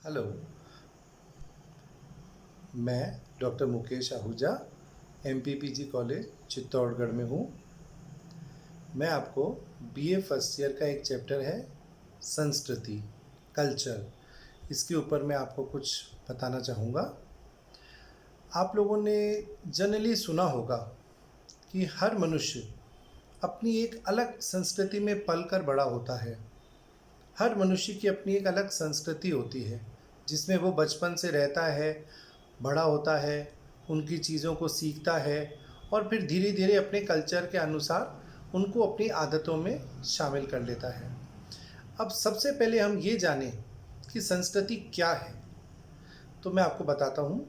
Hello, मैं doctor Mukesh Ahuja एमपीपीजी college Chittorgarh में हूँ। मैं आपको बीए फर्स्ट ईयर का एक चैप्टर है संस्कृति, कल्चर, इसके ऊपर मैं आपको कुछ बताना चाहूँगा। आप लोगों ने जनरली सुना होगा कि हर मनुष्य अपनी एक अलग संस्कृति में पलकर बड़ा होता है। हर मनुष्य की अपनी एक अलग संस्कृति होती है जिसमें वो बचपन से रहता है, बड़ा होता है, उनकी चीज़ों को सीखता है और फिर धीरे धीरे अपने कल्चर के अनुसार उनको अपनी आदतों में शामिल कर लेता है। अब सबसे पहले हम ये जानें कि संस्कृति क्या है, तो मैं आपको बताता हूँ।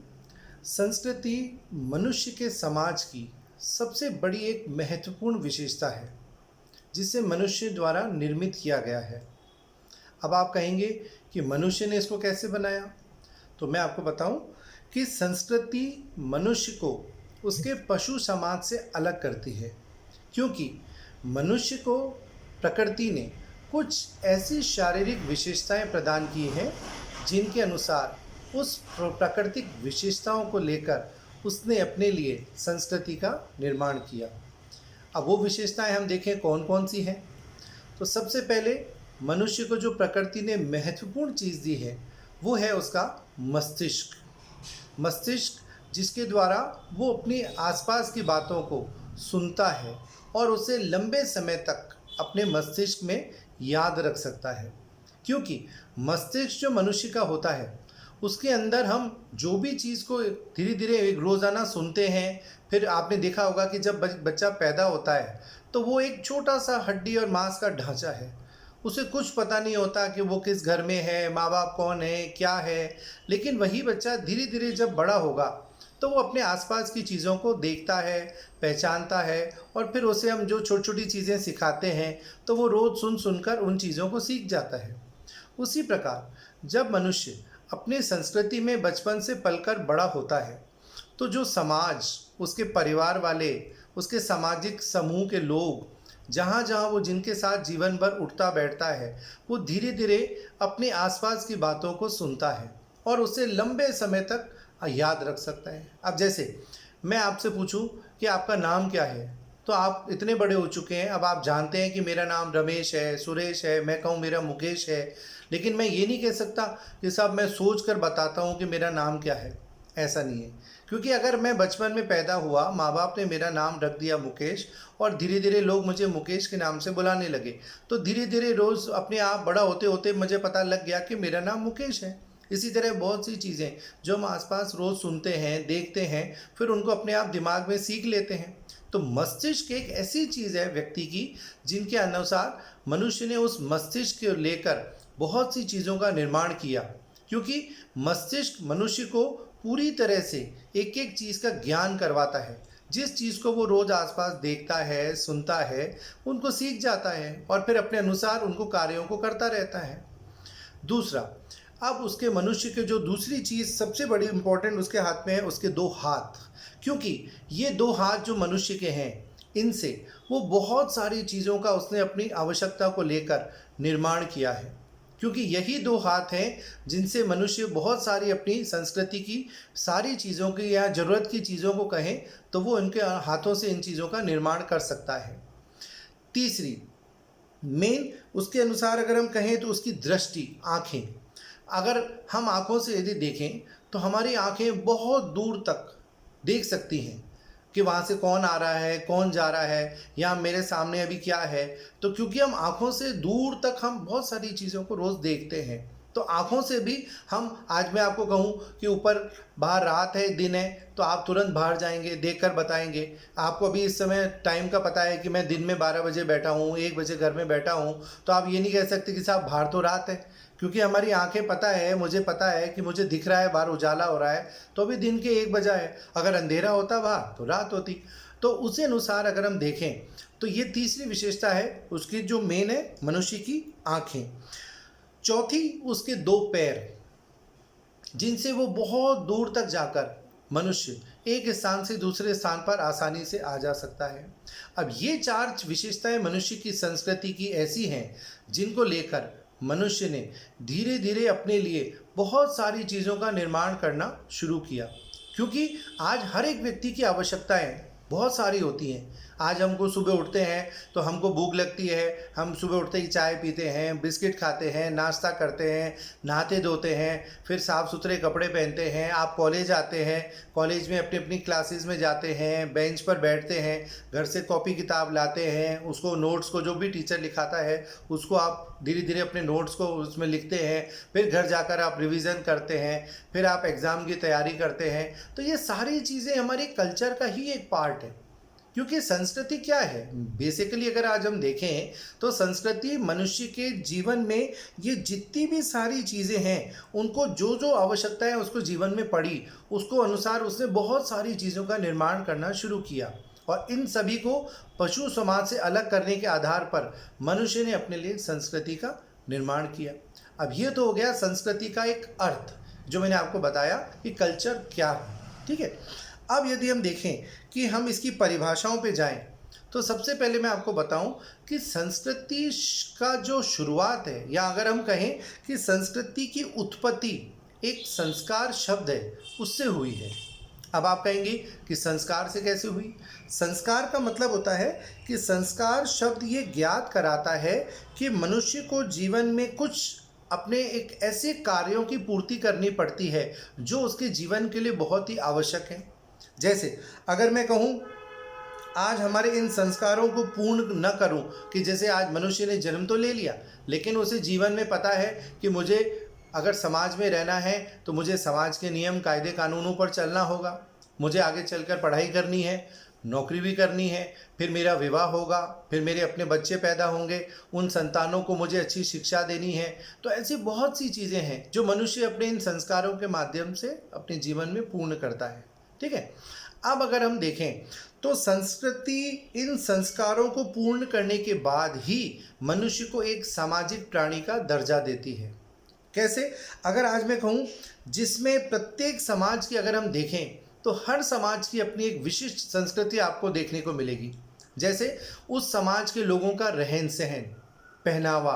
संस्कृति मनुष्य के समाज की सबसे बड़ी एक महत्वपूर्ण विशेषता है जिसे मनुष्य द्वारा निर्मित किया गया है। अब आप कहेंगे कि मनुष्य ने इसको कैसे बनाया, तो मैं आपको बताऊं कि संस्कृति मनुष्य को उसके पशु समाज से अलग करती है, क्योंकि मनुष्य को प्रकृति ने कुछ ऐसी शारीरिक विशेषताएं प्रदान की हैं जिनके अनुसार उस प्राकृतिक विशेषताओं को लेकर उसने अपने लिए संस्कृति का निर्माण किया। अब वो विशेषताएं हम देखें कौन कौन सी हैं। तो सबसे पहले मनुष्य को जो प्रकृति ने महत्वपूर्ण चीज़ दी है वो है उसका मस्तिष्क। मस्तिष्क जिसके द्वारा वो अपनी आसपास की बातों को सुनता है और उसे लंबे समय तक अपने मस्तिष्क में याद रख सकता है, क्योंकि मस्तिष्क जो मनुष्य का होता है उसके अंदर हम जो भी चीज़ को धीरे धीरे एक रोज़ाना सुनते हैं। फिर आपने देखा होगा कि जब बच्चा पैदा होता है तो वो एक छोटा सा हड्डी और मांस का ढांचा है, उसे कुछ पता नहीं होता कि वो किस घर में है, माँ बाप कौन है, क्या है। लेकिन वही बच्चा धीरे धीरे जब बड़ा होगा तो वो अपने आसपास की चीज़ों को देखता है, पहचानता है और फिर उसे हम जो छोटी छोटी चीज़ें सिखाते हैं तो वो रोज़ सुन सुनकर उन चीज़ों को सीख जाता है। उसी प्रकार जब मनुष्य अपनी संस्कृति में बचपन से पलकर बड़ा होता है तो जो समाज, उसके परिवार वाले, उसके सामाजिक समूह के लोग, जहाँ जहाँ वो जिनके साथ जीवन भर उठता बैठता है, वो धीरे धीरे अपने आसपास की बातों को सुनता है और उसे लंबे समय तक याद रख सकता है। अब जैसे मैं आपसे पूछूं कि आपका नाम क्या है, तो आप इतने बड़े हो चुके हैं, अब आप जानते हैं कि मेरा नाम रमेश है, सुरेश है, मैं कहूँ मेरा मुकेश है। लेकिन मैं ये नहीं कह सकता कि साहब मैं सोच कर बताता हूँ कि मेरा नाम क्या है। ऐसा नहीं है, क्योंकि अगर मैं बचपन में पैदा हुआ, माँ बाप ने मेरा नाम रख दिया मुकेश और धीरे धीरे लोग मुझे मुकेश के नाम से बुलाने लगे, तो धीरे धीरे रोज़ अपने आप बड़ा होते होते मुझे पता लग गया कि मेरा नाम मुकेश है। इसी तरह बहुत सी चीज़ें जो हम आसपास रोज़ सुनते हैं, देखते हैं, फिर उनको अपने आप दिमाग में सीख लेते हैं। तो मस्तिष्क एक ऐसी चीज़ है व्यक्ति की जिनके अनुसार मनुष्य ने उस मस्तिष्क को लेकर बहुत सी चीज़ों का निर्माण किया, क्योंकि मस्तिष्क मनुष्य को पूरी तरह से एक एक चीज़ का ज्ञान करवाता है। जिस चीज़ को वो रोज़ आसपास देखता है, सुनता है, उनको सीख जाता है और फिर अपने अनुसार उनको कार्यों को करता रहता है। दूसरा, अब उसके मनुष्य के जो दूसरी चीज़ सबसे बड़ी इम्पोर्टेंट उसके हाथ में है, उसके दो हाथ। क्योंकि ये दो हाथ जो मनुष्य के हैं, इनसे वो बहुत सारी चीज़ों का उसने अपनी आवश्यकता को लेकर निर्माण किया है, क्योंकि यही दो हाथ हैं जिनसे मनुष्य बहुत सारी अपनी संस्कृति की सारी चीज़ों की या ज़रूरत की चीज़ों को कहें तो वो इनके हाथों से इन चीज़ों का निर्माण कर सकता है। तीसरी मेन उसके अनुसार अगर हम कहें तो उसकी दृष्टि, आँखें। अगर हम आँखों से यदि देखें तो हमारी आँखें बहुत दूर तक देख सकती हैं कि वहाँ से कौन आ रहा है, कौन जा रहा है, या मेरे सामने अभी क्या है। तो क्योंकि हम आँखों से दूर तक हम बहुत सारी चीज़ों को रोज़ देखते हैं, तो आँखों से भी हम, आज मैं आपको कहूँ कि ऊपर बाहर रात है, दिन है, तो आप तुरंत बाहर जाएंगे, देखकर बताएंगे। आपको अभी इस समय टाइम का पता है कि मैं दिन में 12 बजे बैठा हूँ, 1 बजे घर में बैठा हूँ, तो आप ये नहीं कह सकते कि साहब बाहर तो रात है, क्योंकि हमारी आंखें पता है, मुझे पता है कि मुझे दिख रहा है बाहर उजाला हो रहा है, तो अभी दिन के 1 बजा है। अगर अंधेरा होता बाहर तो रात होती। तो उसी अनुसार अगर हम देखें तो ये तीसरी विशेषता है उसकी जो मेन है, मनुष्य की आंखें। चौथी उसके दो पैर, जिनसे वो बहुत दूर तक जाकर मनुष्य एक स्थान से दूसरे स्थान पर आसानी से आ जा सकता है। अब ये चार विशेषताएं मनुष्य की संस्कृति की ऐसी हैं जिनको लेकर मनुष्य ने धीरे धीरे अपने लिए बहुत सारी चीज़ों का निर्माण करना शुरू किया, क्योंकि आज हर एक व्यक्ति की आवश्यकताएं बहुत सारी होती हैं। आज हमको सुबह उठते हैं तो हमको भूख लगती है, हम सुबह उठते ही चाय पीते हैं, बिस्किट खाते हैं, नाश्ता करते हैं, नहाते धोते हैं, फिर साफ़ सुथरे कपड़े पहनते हैं। आप कॉलेज आते हैं, कॉलेज में अपनी अपनी क्लासेस में जाते हैं, बेंच पर बैठते हैं, घर से कॉपी किताब लाते हैं, उसको नोट्स को जो भी टीचर लिखाता है उसको आप धीरे धीरे अपने नोट्स को उसमें लिखते हैं, फिर घर जाकर आप रिवीजन करते हैं, फिर आप एग्ज़ाम की तैयारी करते हैं। तो ये सारी चीज़ें हमारे कल्चर का ही एक पार्ट है। क्योंकि संस्कृति क्या है, बेसिकली अगर आज हम देखें तो संस्कृति मनुष्य के जीवन में ये जितनी भी सारी चीज़ें हैं उनको जो जो आवश्यकता है उसको जीवन में पड़ी, उसको अनुसार उसने बहुत सारी चीज़ों का निर्माण करना शुरू किया, और इन सभी को पशु समाज से अलग करने के आधार पर मनुष्य ने अपने लिए संस्कृति का निर्माण किया। अब ये तो हो गया संस्कृति का एक अर्थ, जो मैंने आपको बताया कि कल्चर क्या है। ठीक है, अब यदि हम देखें कि हम इसकी परिभाषाओं पे जाएं, तो सबसे पहले मैं आपको बताऊं कि संस्कृति का जो शुरुआत है, या अगर हम कहें कि संस्कृति की उत्पत्ति एक संस्कार शब्द है उससे हुई है। अब आप कहेंगे कि संस्कार से कैसे हुई? संस्कार का मतलब होता है कि संस्कार शब्द ये ज्ञात कराता है कि मनुष्य को जीवन में कुछ अपने एक ऐसे कार्यों की पूर्ति करनी पड़ती है जो उसके जीवन के लिए बहुत ही आवश्यक है। जैसे अगर मैं कहूँ आज हमारे इन संस्कारों को पूर्ण न करूं, कि जैसे आज मनुष्य ने जन्म तो ले लिया लेकिन उसे जीवन में पता है कि मुझे अगर समाज में रहना है तो मुझे समाज के नियम कायदे कानूनों पर चलना होगा, मुझे आगे चलकर पढ़ाई करनी है, नौकरी भी करनी है, फिर मेरा विवाह होगा, फिर मेरे अपने बच्चे पैदा होंगे, उन संतानों को मुझे अच्छी शिक्षा देनी है। तो ऐसी बहुत सी चीज़ें हैं जो मनुष्य अपने इन संस्कारों के माध्यम से अपने जीवन में पूर्ण करता है। ठीक है, अब अगर हम देखें तो संस्कृति इन संस्कारों को पूर्ण करने के बाद ही मनुष्य को एक सामाजिक प्राणी का दर्जा देती है। कैसे? अगर आज मैं कहूँ जिसमें प्रत्येक समाज की अगर हम देखें तो हर समाज की अपनी एक विशिष्ट संस्कृति आपको देखने को मिलेगी। जैसे उस समाज के लोगों का रहन सहन, पहनावा,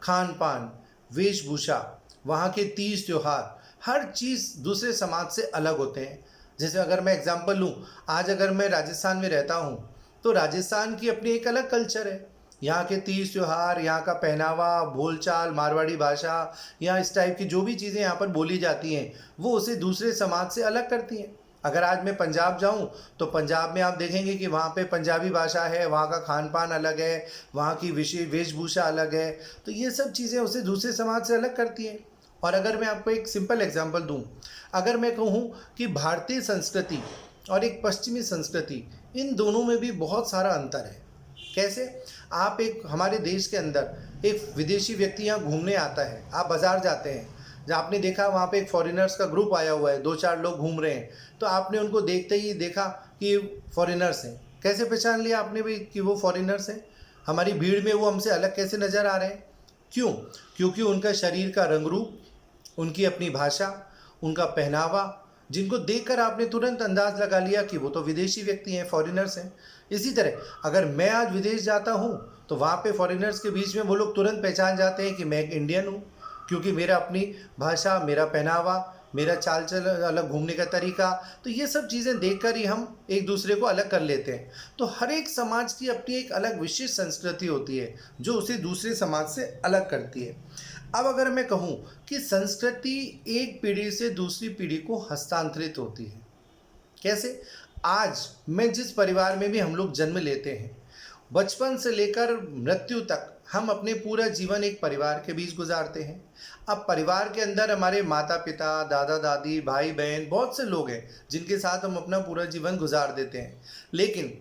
खान पान, वेशभूषा, वहाँ के तीज त्योहार, हर चीज़ दूसरे समाज से अलग होते हैं। जैसे अगर मैं एग्जांपल लूँ, आज अगर मैं राजस्थान में रहता हूँ तो राजस्थान की अपनी एक अलग कल्चर है। यहाँ के तीज त्योहार, यहाँ का पहनावा, बोलचाल, मारवाड़ी भाषा, या इस टाइप की जो भी चीज़ें यहाँ पर बोली जाती हैं वो उसे दूसरे समाज से अलग करती हैं। अगर आज मैं पंजाब जाऊँ तो पंजाब में आप देखेंगे कि वहाँ पे पंजाबी भाषा है, वहाँ का खान पान अलग है, वहाँ की विशेष वेशभूषा अलग है। तो ये सब चीज़ें उसे दूसरे समाज से अलग करती हैं। और अगर मैं आपको एक सिंपल एग्जांपल दूं, अगर मैं कहूं कि भारतीय संस्कृति और एक पश्चिमी संस्कृति, इन दोनों में भी बहुत सारा अंतर है। कैसे? आप एक हमारे देश के अंदर एक विदेशी व्यक्ति यहाँ घूमने आता है, आप बाज़ार जाते हैं, जहाँ आपने देखा वहाँ पे एक फॉरेनर्स का ग्रुप आया हुआ है, 2-4 लोग घूम रहे हैं, तो आपने उनको देखते ही देखा कि फॉरेनर्स हैं। कैसे पहचान लिया आपने भी कि वो फॉरेनर्स हैं? हमारी भीड़ में वो हमसे अलग कैसे नज़र आ रहे हैं? क्यों? क्योंकि उनका शरीर का रंग रूप, उनकी अपनी भाषा, उनका पहनावा, जिनको देखकर आपने तुरंत अंदाज लगा लिया कि वो तो विदेशी व्यक्ति हैं, फॉरेनर्स हैं। इसी तरह अगर मैं आज विदेश जाता हूँ तो वहाँ पे फॉरेनर्स के बीच में वो लोग तुरंत पहचान जाते हैं कि मैं एक इंडियन हूँ, क्योंकि मेरा अपनी भाषा, मेरा पहनावा, मेरा चाल चलन अलग, घूमने का तरीका, तो ये सब चीज़ें देखकर ही हम एक दूसरे को अलग कर लेते हैं। तो हर एक समाज की अपनी एक अलग विशिष्ट संस्कृति होती है जो उसे दूसरे समाज से अलग करती है। अब अगर मैं कहूँ कि संस्कृति एक पीढ़ी से दूसरी पीढ़ी को हस्तांतरित होती है। कैसे? आज मैं जिस परिवार में भी हम लोग जन्म लेते हैं, बचपन से लेकर मृत्यु तक हम अपने पूरा जीवन एक परिवार के बीच गुजारते हैं। अब परिवार के अंदर हमारे माता पिता, दादा दादी, भाई बहन, बहुत से लोग हैं जिनके साथ हम अपना पूरा जीवन गुजार देते हैं। लेकिन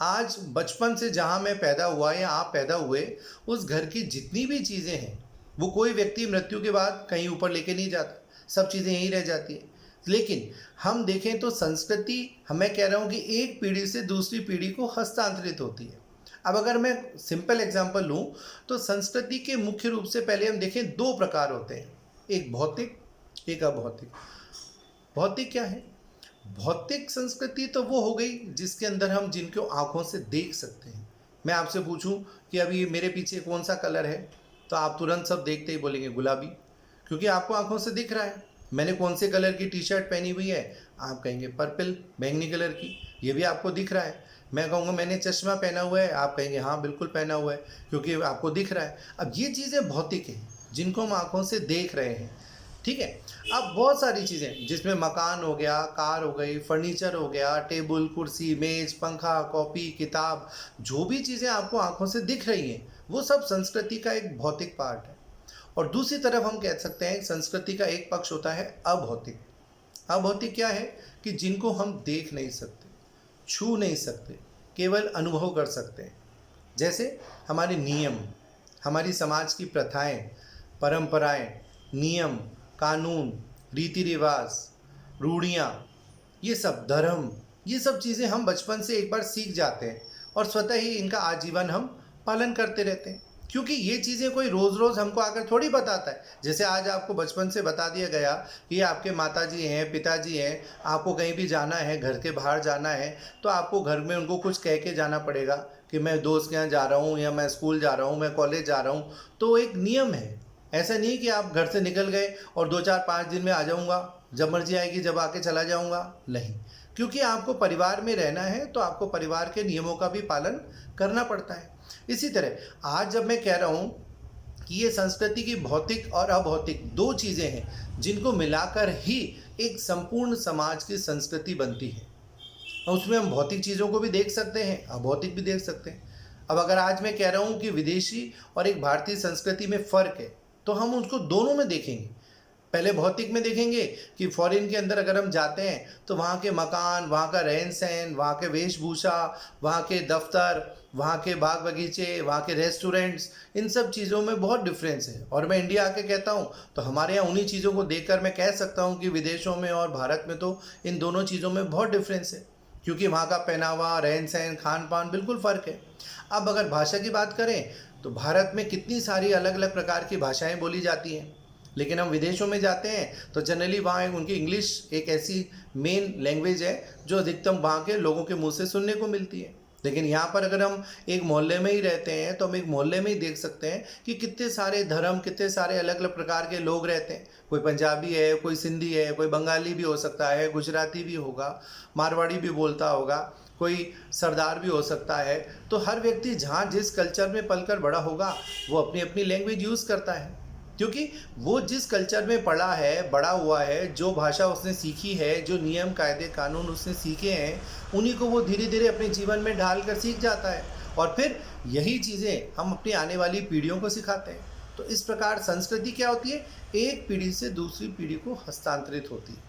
आज बचपन से जहाँ मैं पैदा हुआ या आप पैदा हुए, उस घर की जितनी भी चीज़ें हैं वो कोई व्यक्ति मृत्यु के बाद कहीं ऊपर लेके नहीं जाता, सब चीज़ें यहीं रह जाती हैं। लेकिन हम देखें तो संस्कृति, मैं कह रहा हूँ कि एक पीढ़ी से दूसरी पीढ़ी को हस्तांतरित होती है। अब अगर मैं सिंपल एग्जांपल लूँ तो संस्कृति के मुख्य रूप से पहले हम देखें 2 प्रकार होते हैं, एक भौतिक, एक अभौतिक। भौतिक क्या है? भौतिक संस्कृति तो वो हो गई जिसके अंदर हम जिनको आँखों से देख सकते हैं। मैं आपसे पूछूं कि अभी मेरे पीछे कौन सा कलर है, तो आप तुरंत सब देखते ही बोलेंगे गुलाबी, क्योंकि आपको आंखों से दिख रहा है। मैंने कौन से कलर की टी शर्ट पहनी हुई है, आप कहेंगे पर्पल बैंगनी कलर की, ये भी आपको दिख रहा है। मैं कहूँगा मैंने चश्मा पहना हुआ है, आप कहेंगे हाँ बिल्कुल पहना हुआ है, क्योंकि आपको दिख रहा है। अब ये चीज़ें भौतिक हैं जिनको हम आंखों से देख रहे हैं, ठीक है। अब बहुत सारी चीज़ें जिसमें मकान हो गया, कार हो गई, फर्नीचर हो गया, टेबल कुर्सी मेज पंखा कॉपी किताब, जो भी चीज़ें आपको आंखों से दिख रही हैं वो सब संस्कृति का एक भौतिक पार्ट है। और दूसरी तरफ हम कह सकते हैं संस्कृति का एक पक्ष होता है अभौतिक। अभौतिक क्या है कि जिनको हम देख नहीं सकते, छू नहीं सकते, केवल अनुभव कर सकते हैं। जैसे हमारे नियम, हमारी समाज की प्रथाएं, परंपराएं, नियम, कानून, रीति रिवाज, रूढ़ियाँ, ये सब धर्म, ये सब चीज़ें हम बचपन से एक बार सीख जाते हैं और स्वतः ही इनका आजीवन हम पालन करते रहते हैं, क्योंकि ये चीज़ें कोई रोज़ रोज़ हमको आकर थोड़ी बताता है। जैसे आज आपको बचपन से बता दिया गया कि ये आपके माताजी हैं, पिताजी हैं, आपको कहीं भी जाना है, घर के बाहर जाना है, तो आपको घर में उनको कुछ कह के जाना पड़ेगा कि मैं दोस्त के यहाँ जा रहा हूँ, या मैं स्कूल जा रहा हूँ, मैं कॉलेज जा रहा हूँ। तो एक नियम है, ऐसा नहीं कि आप घर से निकल गए और 2 4 5 दिन में आ जाऊँगा, जब मर्जी आएगी जब आके चला जाऊँगा, नहीं। क्योंकि आपको परिवार में रहना है तो आपको परिवार के नियमों का भी पालन करना पड़ता है। इसी तरह आज जब मैं कह रहा हूँ कि ये संस्कृति की भौतिक और अभौतिक दो चीज़ें हैं जिनको मिलाकर ही एक संपूर्ण समाज की संस्कृति बनती है। और उसमें हम भौतिक चीज़ों को भी देख सकते हैं, अभौतिक भी देख सकते हैं। अब अगर आज मैं कह रहा हूँ कि विदेशी और एक भारतीय संस्कृति में फ़र्क है, तो हम उसको दोनों में देखेंगे। पहले भौतिक में देखेंगे कि फॉरेन के अंदर अगर हम जाते हैं तो वहाँ के मकान, वहाँ का रहन सहन, वहाँ के वेशभूषा, वहाँ के दफ्तर, वहाँ के बाग बगीचे, वहाँ के रेस्टोरेंट्स, इन सब चीज़ों में बहुत डिफरेंस है। और मैं इंडिया आके कहता हूँ तो हमारे यहाँ उन्हीं चीज़ों को देखकर मैं कह सकता हूँ कि विदेशों में और भारत में तो इन दोनों चीज़ों में बहुत डिफरेंस है, क्योंकि वहाँ का पहनावा, रहन सहन, खान पान बिल्कुल फ़र्क है। अब अगर भाषा की बात करें तो भारत में कितनी सारी अलग अलग प्रकार की भाषाएं बोली जाती हैं, लेकिन हम विदेशों में जाते हैं तो जनरली वहाँ उनकी इंग्लिश एक ऐसी मेन लैंग्वेज है जो अधिकतम वहाँ के लोगों के मुंह से सुनने को मिलती है। लेकिन यहाँ पर अगर हम एक मोहल्ले में ही रहते हैं तो हम एक मोहल्ले में ही देख सकते हैं कि कितने सारे धर्म, कितने सारे अलग अलग प्रकार के लोग रहते हैं। कोई पंजाबी है, कोई सिंधी है, कोई बंगाली भी हो सकता है, गुजराती भी होगा, मारवाड़ी भी बोलता होगा, कोई सरदार भी हो सकता है। तो हर व्यक्ति जहाँ जिस कल्चर में पलकर बड़ा होगा वो अपनी अपनी लैंग्वेज यूज़ करता है, क्योंकि वो जिस कल्चर में पढ़ा है, बड़ा हुआ है, जो भाषा उसने सीखी है, जो नियम कायदे कानून उसने सीखे हैं, उन्हीं को वो धीरे धीरे अपने जीवन में ढाल कर सीख जाता है और फिर यही चीज़ें हम अपनी आने वाली पीढ़ियों को सिखाते हैं। तो इस प्रकार संस्कृति क्या होती है, एक पीढ़ी से दूसरी पीढ़ी को हस्तांतरित होती है।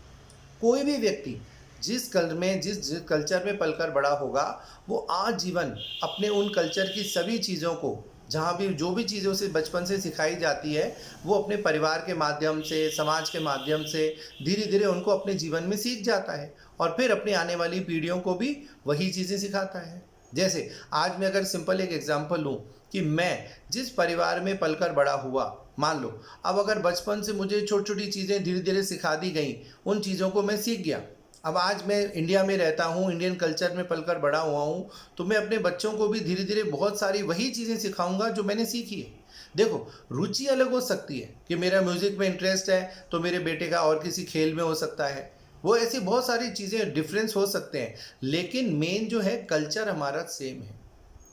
कोई भी व्यक्ति जिस कल्चर में पलकर बड़ा होगा वो आजीवन अपने उन कल्चर की सभी चीज़ों को, जहाँ भी जो भी चीज़ें उसे बचपन से सिखाई जाती है, वो अपने परिवार के माध्यम से, समाज के माध्यम से धीरे धीरे उनको अपने जीवन में सीख जाता है और फिर अपनी आने वाली पीढ़ियों को भी वही चीज़ें सिखाता है। जैसे आज मैं अगर सिंपल एक एग्जांपल लूँ कि मैं जिस परिवार में पलकर बड़ा हुआ, मान लो अब अगर बचपन से मुझे छोटी छोटी चीज़ें धीरे धीरे सिखा दी गई, उन चीज़ों को मैं सीख गया। अब आज मैं इंडिया में रहता हूँ, इंडियन कल्चर में पलकर बड़ा हुआ हूँ, तो मैं अपने बच्चों को भी धीरे धीरे बहुत सारी वही चीज़ें सिखाऊंगा जो मैंने सीखी है। देखो, रुचि अलग हो सकती है कि मेरा म्यूज़िक में इंटरेस्ट है तो मेरे बेटे का और किसी खेल में हो सकता है, वो ऐसी बहुत सारी चीज़ें डिफरेंस हो सकते हैं, लेकिन मेन जो है कल्चर हमारा सेम है।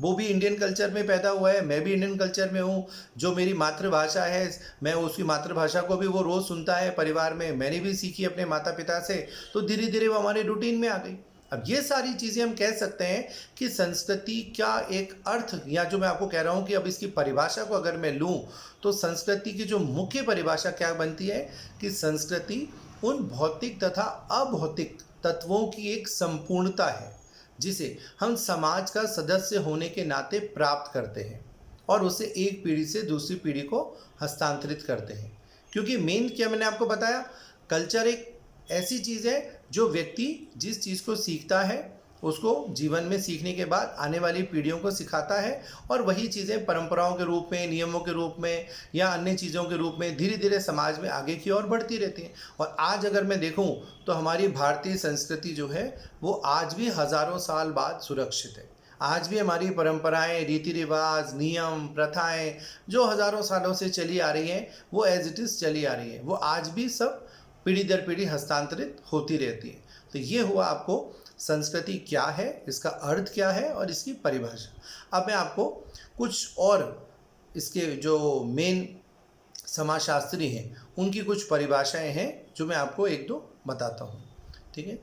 वो भी इंडियन कल्चर में पैदा हुआ है, मैं भी इंडियन कल्चर में हूँ। जो मेरी मातृभाषा है, मैं उसकी मातृभाषा को भी वो रोज़ सुनता है परिवार में, मैंने भी सीखी अपने माता पिता से, तो धीरे धीरे वो हमारे रूटीन में आ गई। अब ये सारी चीज़ें हम कह सकते हैं कि संस्कृति का एक अर्थ, या जो मैं आपको कह रहा हूँ कि अब इसकी परिभाषा को अगर मैं लूँ तो संस्कृति की जो मुख्य परिभाषा क्या बनती है कि संस्कृति उन भौतिक तथा अभौतिक तत्वों की एक संपूर्णता है जिसे हम समाज का सदस्य होने के नाते प्राप्त करते हैं और उसे एक पीढ़ी से दूसरी पीढ़ी को हस्तांतरित करते हैं। क्योंकि मेन क्या मैंने आपको बताया, कल्चर एक ऐसी चीज़ है जो व्यक्ति जिस चीज़ को सीखता है उसको जीवन में सीखने के बाद आने वाली पीढ़ियों को सिखाता है और वही चीज़ें परंपराओं के रूप में, नियमों के रूप में या अन्य चीज़ों के रूप में धीरे धीरे समाज में आगे की ओर बढ़ती रहती हैं। और आज अगर मैं देखूं तो हमारी भारतीय संस्कृति जो है वो आज भी हज़ारों साल बाद सुरक्षित है। आज भी हमारी परंपराएं, रीति रिवाज, नियम, प्रथाएं जो हजारों सालों से चली आ रही हैं, वो एज इट इज़ चली आ रही है, वो आज भी सब पीढ़ी दर पीढ़ी हस्तांतरित होती रहती है। तो ये हुआ आपको संस्कृति क्या है, इसका अर्थ क्या है और इसकी परिभाषा। अब मैं आपको कुछ और इसके जो मेन समाजशास्त्री हैं उनकी कुछ परिभाषाएं हैं जो मैं आपको एक दो बताता हूँ। ठीक है।